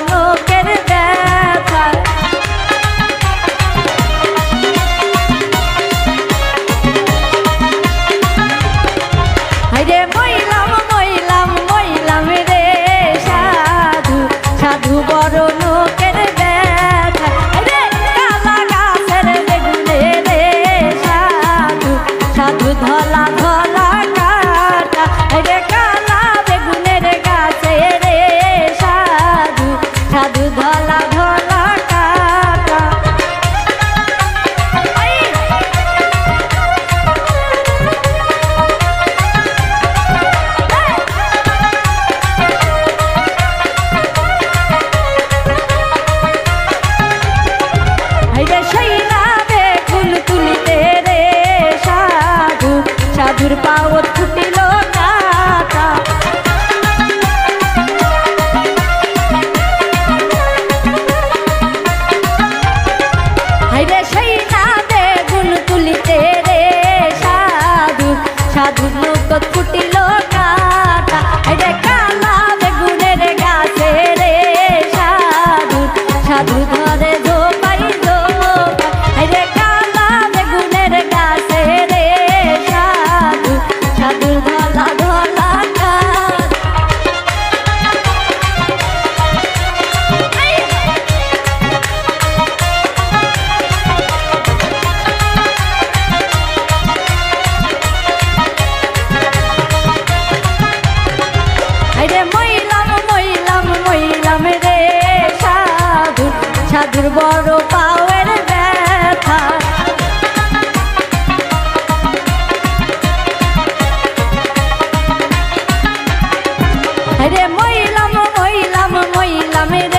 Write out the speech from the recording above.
লোকের ব্যথা। হায়রে মইলাম মইলাম মইলাম রে সাধু সাধু বড় লোকের ব্যথা। হায়রে কালা গাছের বেগুনে রে সাধু সাধু ধলা ধলা কাটা। হায়রে কালা বেগুনের গাছে রে সাধু সাধু ধলা ধলা কাটা। হায়রে শৈলা বেগুন তুলিতে রে সাধু সাধুর পাওত ফুটিল কাটা। হায়রে শৈলা বেগুন তুলিতে রে সাধু সাধুর নৌকত ফুটিল কাটা। হায়রে কালা বেগুনের গাছে রে সাধু সাধু ধরে ঝোপাই ঝোপাই। হায়রে কালা বেগুনের গাছে রে সাধু সাধু ধলা ধলা কাটা। হায়রে মইলাম মইলাম মইলাম রে সাধু সাধুর বড়